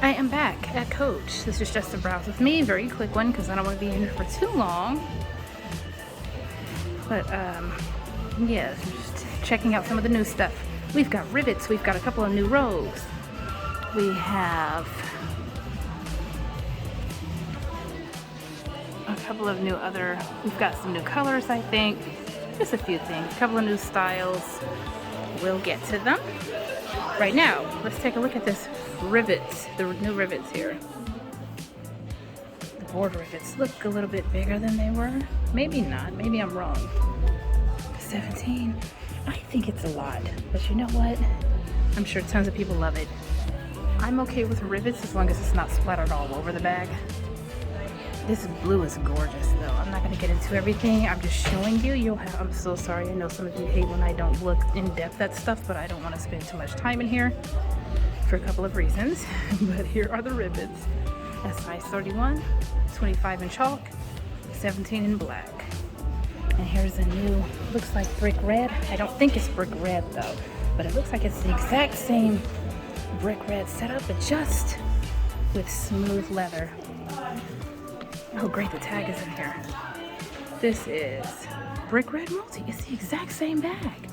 I am back at Coach. This is just a browse with me, very quick one because I don't want to be in here for too long. But yeah, just checking out some of the new stuff. We've got rivets, we've got a couple of new rows. We have a couple of new we've got some new colors, I think. Just a few things, a couple of new styles. We'll get to them. Right now, let's take a look at this rivets, the new rivets here. The board rivets look a little bit bigger than they were. Maybe not, maybe I'm wrong. 17, I think it's a lot, but you know what? I'm sure tons of people love it. I'm okay with rivets as long as it's not splattered all over the bag. This blue is gorgeous though. I'm not gonna get into everything. I'm just showing you. I'm so sorry. I know some of you hate when I don't look in depth at stuff, but I don't want to spend too much time in here for a couple of reasons. But here are the rivets. A size 31, 25 in chalk, 17 in black. And here's a new, looks like brick red. I don't think it's brick red though, but it looks like it's the exact same brick red setup, but just with smooth leather. Oh great, the tag is in here. This is brick red multi. It's the exact same bag.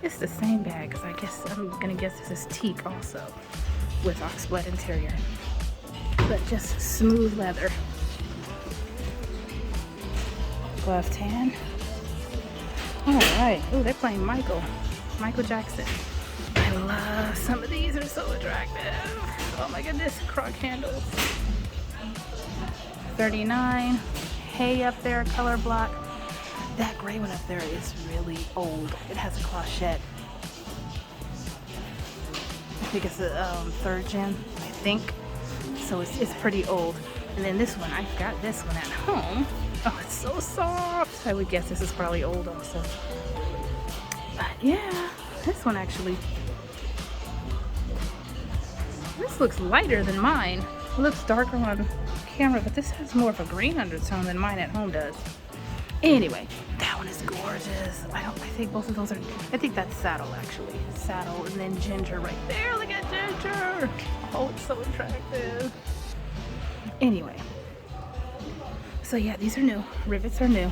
It's the same bag, because I'm gonna guess this is teak also with oxblood interior. But just smooth leather. Glove tan. All right. Oh, they're playing Michael Jackson. I love some of these, are so attractive. Oh my goodness, Croc handles. 39, hay up there, color block. That gray one up there is really old. It has a clochette. I think it's a 3rd gen, I think. So it's pretty old. And then this one, I've got this one at home. Oh, it's so soft. I would guess this is probably old also. But yeah, this one actually, this looks lighter than mine. It looks darker on camera, but this has more of a green undertone than mine at home does. Anyway, that one is gorgeous. I think both of those are, I think that's saddle actually. Saddle, and then ginger right there. Look at ginger. Oh, it's so attractive. Anyway, so yeah, these are new. Rivets are new.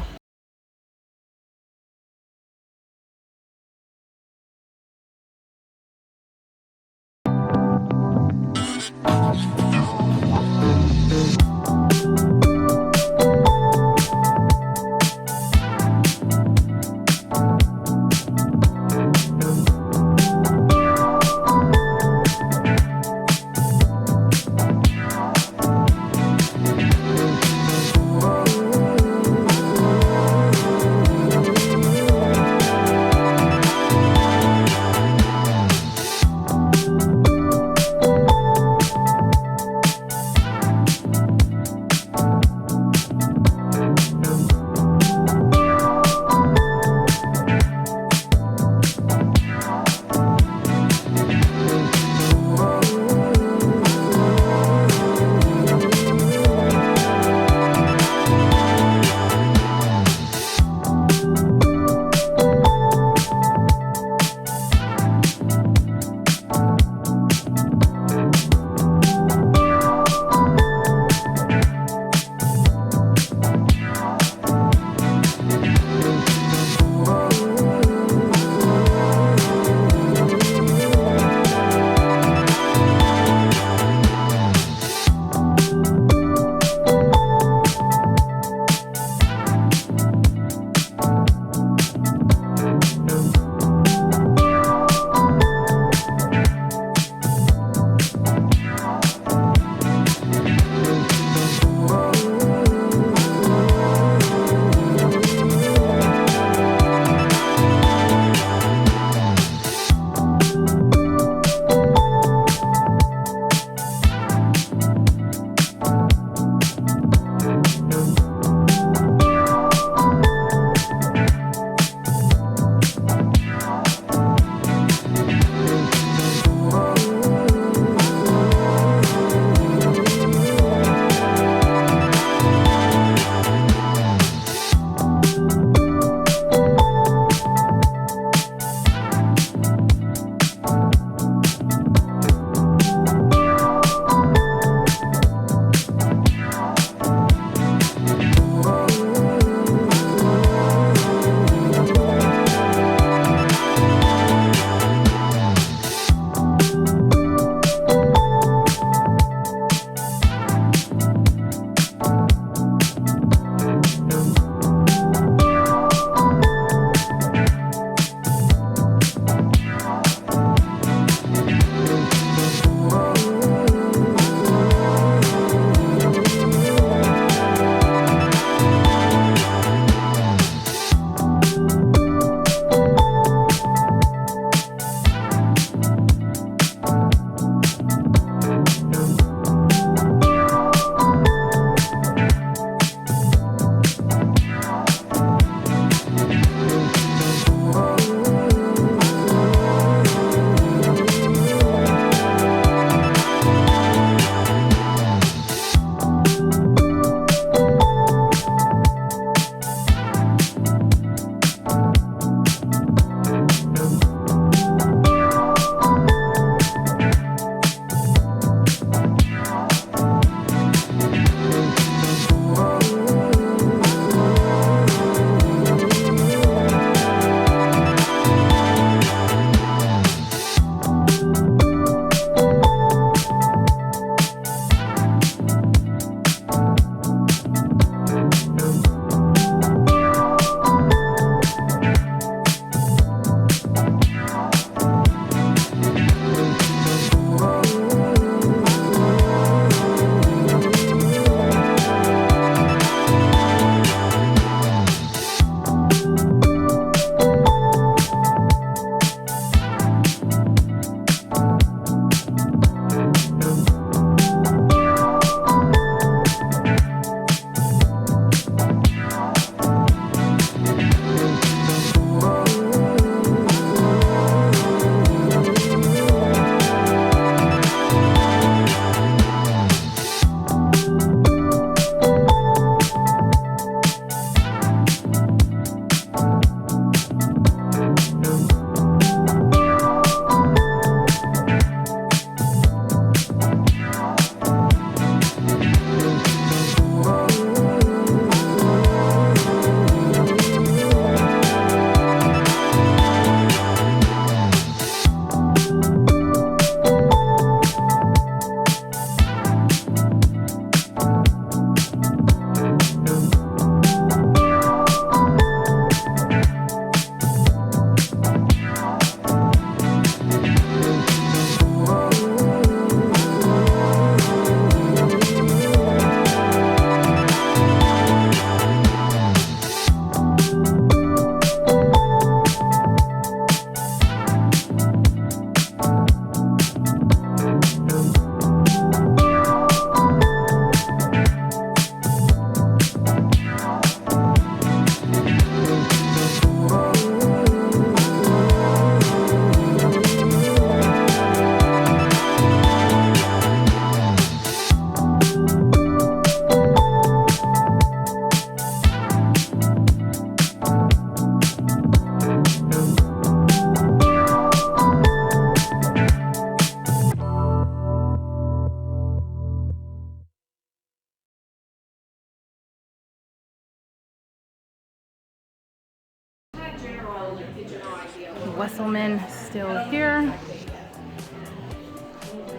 Wesselman still here.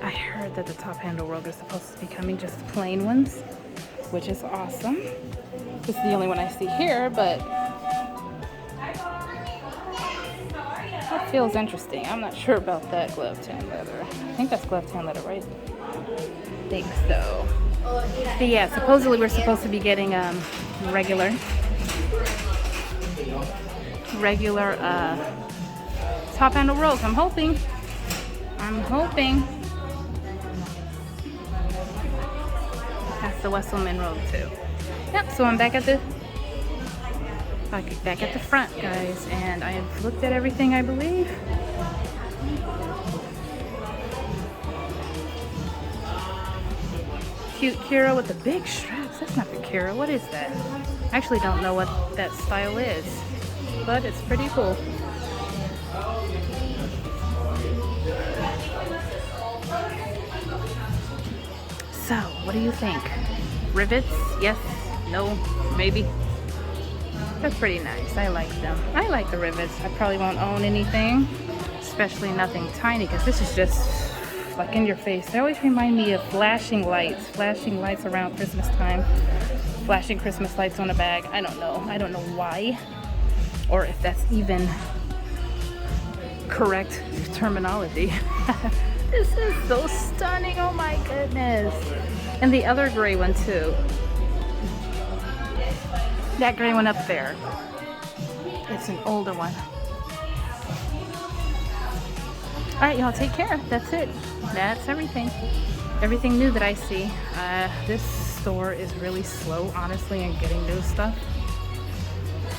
I heard that the top handle rogue are supposed to be coming, just the plain ones, which is awesome. This is the only one I see here, but that feels interesting. I'm not sure about that glove tan leather. I think that's glove tan leather, right? I think so. But yeah, supposedly we're supposed to be getting regular top handle rogues. I'm hoping. That's the Wesselman rogue too. Yep, so I'm back at the front, guys, and I have looked at everything, I believe. Cute Kira with the big straps. That's not the Kira. What is that? I actually don't know what that style is, but it's pretty cool. So, what do you think? Rivets? Yes? No? Maybe? They're pretty nice. I like them. I like the rivets. I probably won't own anything, especially nothing tiny, because this is just like in your face. They always remind me of flashing lights around Christmas time. Flashing Christmas lights on a bag. I don't know why, or if that's even correct terminology. This is so stunning. Oh my goodness. And the other gray one too. That gray one up there. It's an older one. All right, y'all, take care. That's it. That's everything. Everything new that I see. This store is really slow, honestly, in getting new stuff.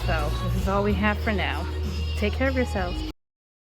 So this is all we have for now. Take care of yourselves.